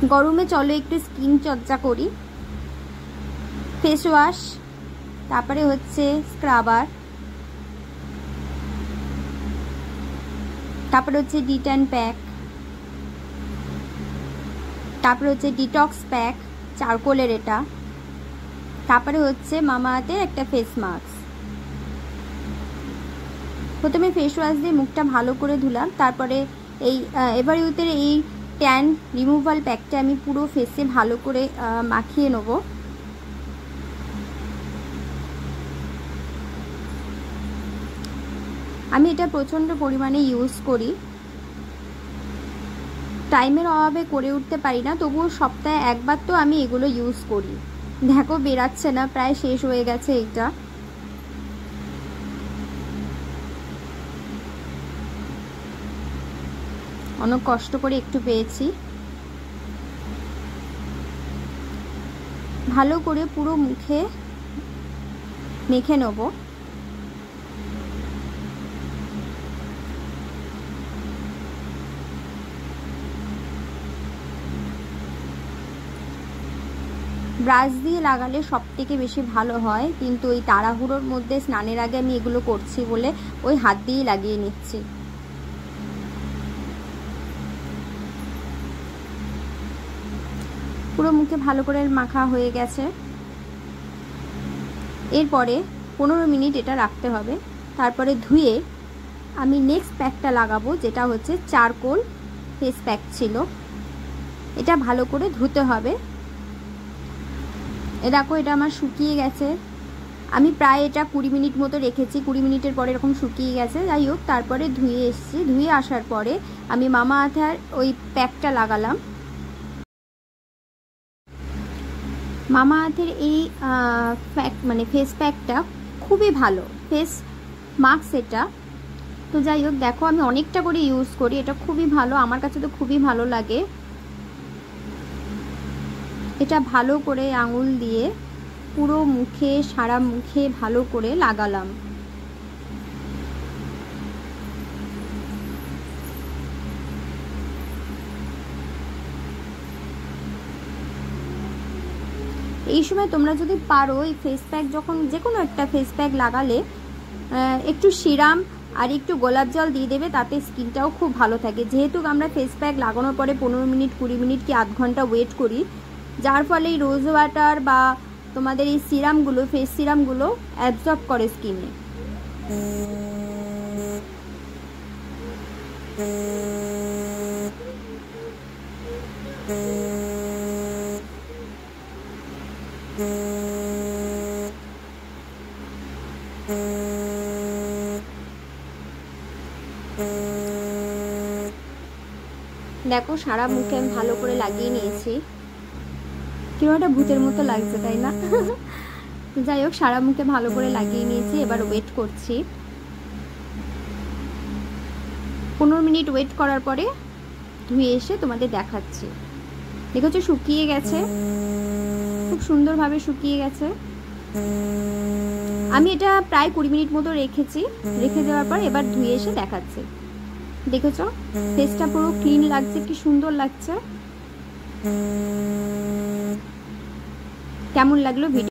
গরমে চলো একটু স্কিন চর্চা করি। ফেস ওয়াশ, তারপরে হচ্ছে স্ক্রাবার, তারপরে হচ্ছে ডিট্যান প্যাক, তারপরে হচ্ছে ডিটক্স প্যাক চারকোলের এটা, তারপরে হচ্ছে মামাআর্থের একটা ফেস মাস্ক। প্রথমে ফেস ওয়াশ দিয়ে মুখটা ভালো করে ধুলাম, তারপরে এই এভারইউথের এই ট্যান রিমুভাল প্যাকটা আমি পুরো ফেসে ভালো করে মাখিয়ে নেব। আমি এটা প্রচণ্ড পরিমাণে ইউজ করি, টাইমের অভাবে করে উঠতে পারি না, তবুও সপ্তাহে একবার তো আমি এগুলো ইউজ করি। দেখো বেরাচ্ছে না, প্রায় শেষ হয়ে গেছে এটা। অনেক কষ্ট করে একটু পেয়েছি। ভালো করে পুরো মুখে মেখে নেব। ব্রাশ দিয়ে লাগালে সব থেকে বেশি ভালো হয়, কিন্তু ওই তাড়াহুড়োর মধ্যে স্নানের আগে আমি এগুলো করছি বলে ওই হাত দিয়েই লাগিয়ে নিচ্ছি। পুরো মুখে ভালো করে মাখা হয়ে গেছে। এরপরে 15 মিনিট এটা রাখতে হবে, তারপরে ধুয়ে আমি নেক্সট প্যাকটা লাগাবো, যেটা হচ্ছে চারকোল ফেস প্যাক ছিল। এটা ভালো করে ধুতে হবে। দেখো এটা আমার শুকিয়ে গেছে, আমি প্রায় এটা 20 মিনিট মতো রেখেছি, 20 মিনিটের পরে এরকম শুকিয়ে গেছে। যাই হোক, তারপরে ধুয়ে এসেছি, ধুয়ে আসার পরে আমি মামাআর্থের ওই প্যাকটা লাগালাম। মামাআর্থের এই প্যাক মানে ফেস প্যাকটা খুবই ভালো, ফেস মাস্ক এটা। তো যাই হোক, দেখো আমি অনেকটা করে ইউজ করি, এটা খুবই ভালো, আমার কাছে তো খুবই ভালো লাগে। এটা ভালো করে আঙুল দিয়ে পুরো মুখে, সারা মুখে ভালো করে লাগালাম। এই সময় তোমরা যদি পারো এই ফেস প্যাক, যখন যে কোনো একটা ফেস প্যাক লাগালে একটু সিরাম আর একটু গোলাপ জল দিয়ে দেবে, তাতে স্কিনটাও খুব ভালো থাকে। যেহেতু আমরা ফেস প্যাক লাগানোর পরে 15 মিনিট 20 মিনিট কি আধ ঘন্টা ওয়েট করি, যার ফলে এই রোজ ওয়াটার বা তোমাদের এই সিরামগুলো, ফেস সিরামগুলো অ্যাবজর্ব করে স্কিনে। দেখো সারা মুখে আমি ভালো করে লাগিয়ে নিয়েছি, কিরকম একটা ভূতের মতো লাগছে তাই না? যাই হোক, সারা মুখে ভালো করে লাগিয়ে নিয়েছি, এবার ওয়েট করছি। 15 মিনিট ওয়েট করার পরে ধুয়ে এসে তোমাদের দেখাচ্ছি। দেখেছো শুকিয়ে গেছে, খুব সুন্দরভাবে শুকিয়ে গেছে। আমি এটা প্রায় 20 মিনিট মতো রেখেছি, রেখে দেওয়ার পর এবার ধুয়ে এসে দেখাচ্ছি। দেখেছো ফেসটা পুরো ক্লিন লাগছে, কি সুন্দর লাগছে। কেমন লাগলো ভিডিও?